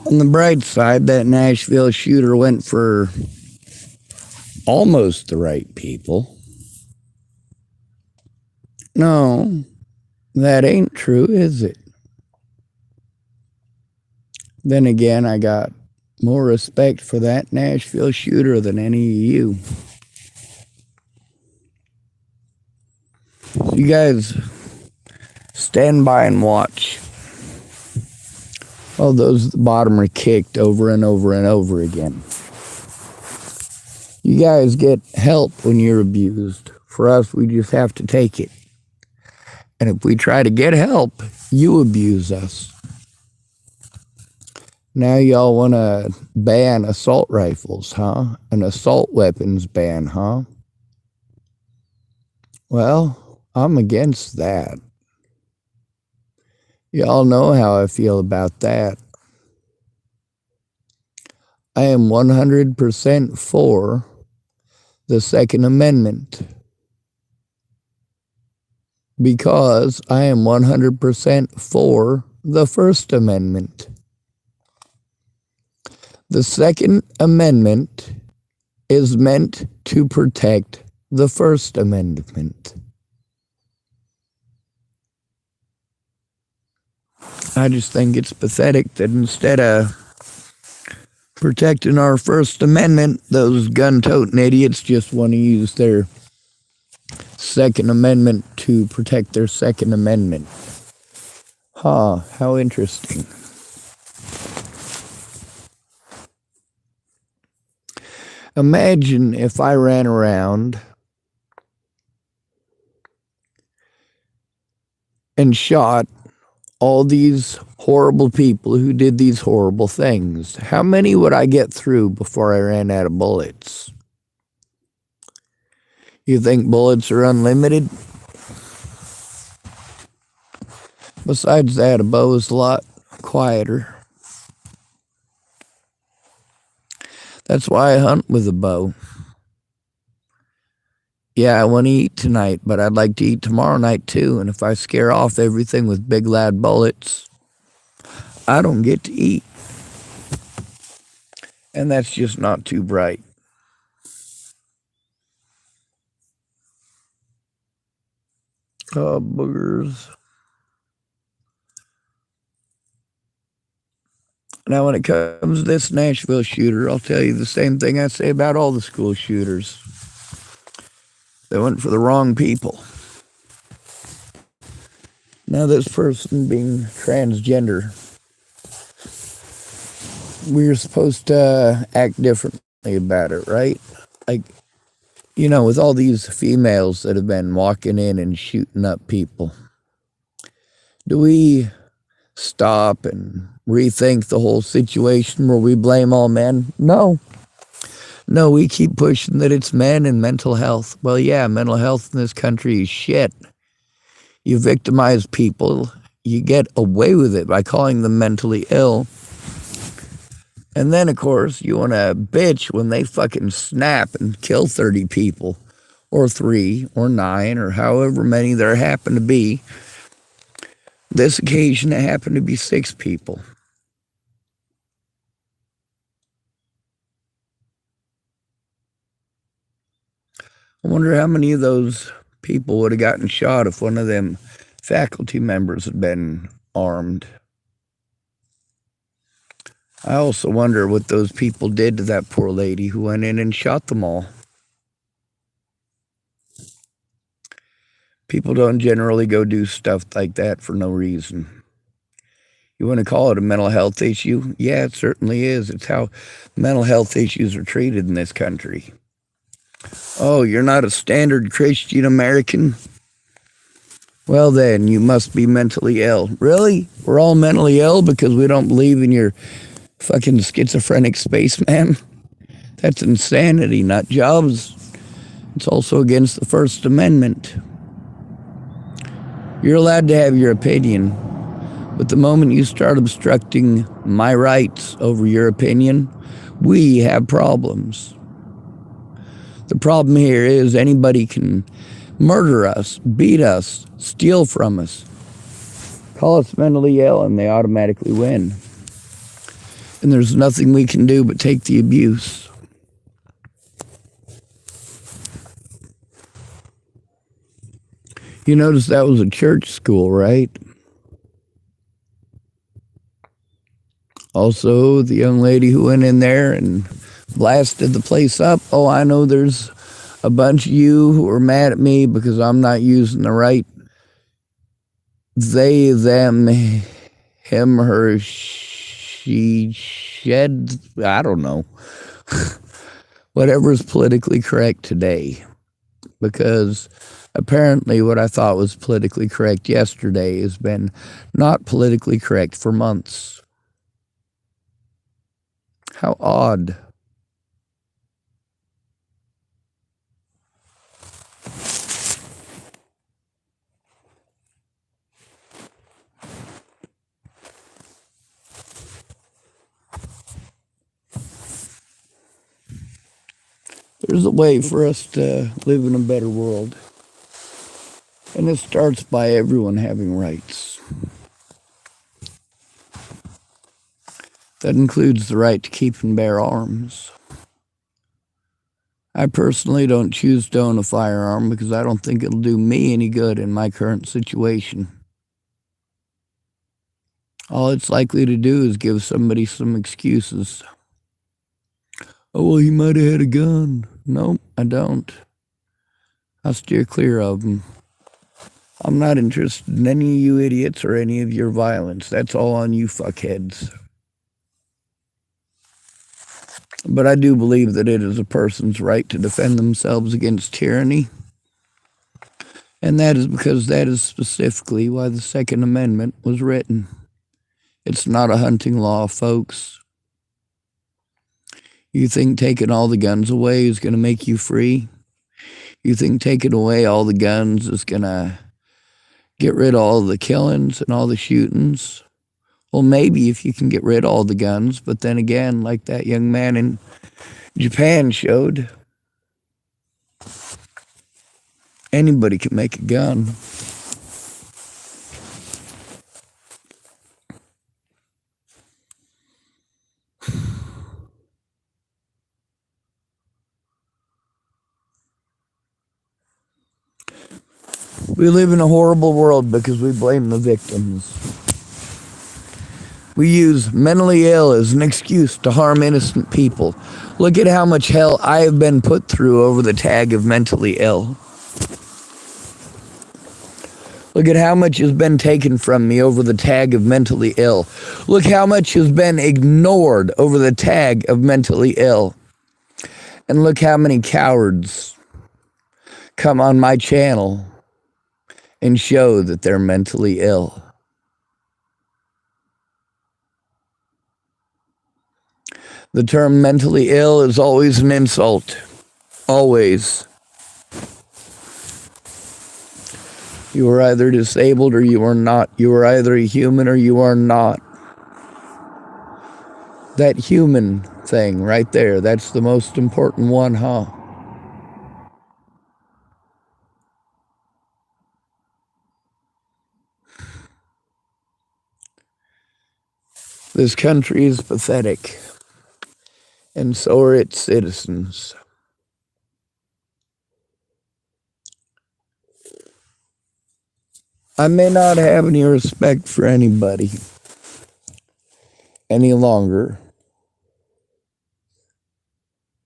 On the bright side, that Nashville shooter went for almost the right people. No, that ain't true, is it? Then again, I got more respect for that Nashville shooter than any of you. So you guys stand by and watch. Oh, those at the bottom are kicked over and over and over again. You guys get help when you're abused. For us, we just have to take it. And if we try to get help, you abuse us. Now y'all want to ban assault rifles, huh? An assault weapons ban, huh? Well, I'm against that. Y'all know how I feel about that. I am 100% for the Second Amendment because I am 100% for the First Amendment. The Second Amendment is meant to protect the First Amendment. I just think it's pathetic that instead of protecting our First Amendment, those gun-toting idiots just want to use their Second Amendment to protect their Second Amendment. How interesting. Imagine if I ran around and shot all these horrible people who did these horrible things. How many would I get through before I ran out of bullets? You think bullets are unlimited? Besides that, a bow is a lot quieter. That's why I hunt with a bow. Yeah, I want to eat tonight, but I'd like to eat tomorrow night too. And if I scare off everything with big loud bullets, I don't get to eat. And that's just not too bright. Oh, boogers. Now, when it comes to this Nashville shooter, I'll tell you the same thing I say about all the school shooters. They went for the wrong people. Now, this person being transgender, we're supposed to act differently about it, right? Like, you know, with all these females that have been walking in and shooting up people, do we stop and rethink the whole situation where we blame all men? No, we keep pushing that it's men and mental health. Well, yeah, mental health in this country is shit. You victimize people, you get away with it by calling them mentally ill. And then, of course, you want to bitch when they fucking snap and kill 30 people, or 3, or 9, or however many there happen to be. This occasion, it happened to be 6 people. I wonder how many of those people would have gotten shot if one of them faculty members had been armed. I also wonder what those people did to that poor lady who went in and shot them all. People don't generally go do stuff like that for no reason. You want to call it a mental health issue? Yeah, it certainly is. It's how mental health issues are treated in this country. Oh, you're not a standard Christian American? Well then, you must be mentally ill. Really? We're all mentally ill because we don't believe in your fucking schizophrenic spaceman? That's insanity, not jobs. It's also against the First Amendment. You're allowed to have your opinion, but the moment you start obstructing my rights over your opinion, we have problems. The problem here is anybody can murder us, beat us, steal from us, call us mentally ill, and they automatically win. And there's nothing we can do but take the abuse. You notice that was a church school, right? Also, the young lady who went in there and blasted the place up. Oh, I know there's a bunch of you who are mad at me because I'm not using the right they, them, him, her, she, shed, I don't know. Whatever is politically correct today. Because apparently what I thought was politically correct yesterday has been not politically correct for months. How odd. There's a way for us to live in a better world. And it starts by everyone having rights. That includes the right to keep and bear arms. I personally don't choose to own a firearm because I don't think it'll do me any good in my current situation. All it's likely to do is give somebody some excuses. Oh, well, he might have had a gun. Nope, I don't. I'll steer clear of them. I'm not interested in any of you idiots or any of your violence. That's all on you fuckheads. But I do believe that it is a person's right to defend themselves against tyranny. And that is because that is specifically why the Second Amendment was written. It's not a hunting law, folks. You think taking all the guns away is going to make you free? You think taking away all the guns is going to get rid of all the killings and all the shootings? Well, maybe if you can get rid of all the guns, but then again, like that young man in Japan showed, anybody can make a gun. We live in a horrible world because we blame the victims. We use mentally ill as an excuse to harm innocent people. Look at how much hell I have been put through over the tag of mentally ill. Look at how much has been taken from me over the tag of mentally ill. Look how much has been ignored over the tag of mentally ill. And look how many cowards come on my channel and show that they're mentally ill. The term mentally ill is always an insult. Always. You are either disabled or you are not. You are either a human or you are not. That human thing right there, that's the most important one, huh? This country is pathetic, and so are its citizens. I may not have any respect for anybody any longer,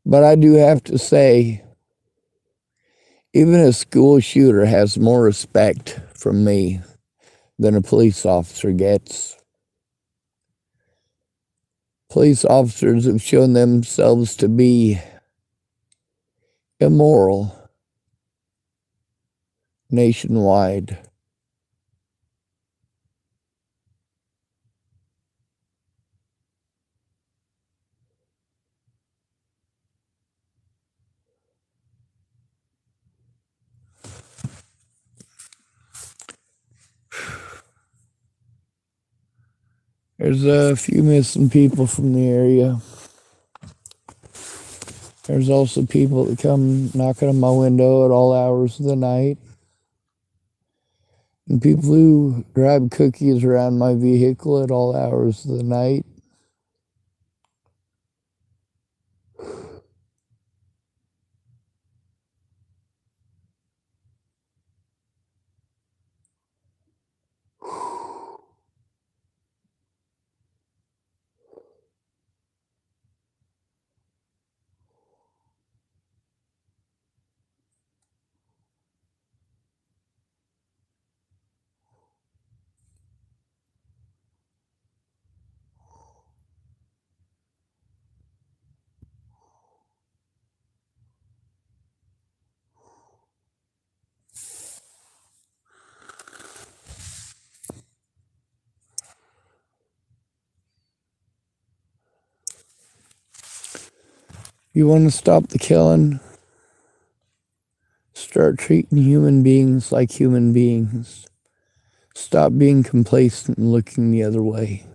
but I do have to say, even a school shooter has more respect from me than a police officer gets. Police officers have shown themselves to be immoral nationwide. There's a few missing people from the area. There's also people that come knocking on my window at all hours of the night. And people who grab cookies around my vehicle at all hours of the night. You want to stop the killing? Start treating human beings like human beings. Stop being complacent and looking the other way.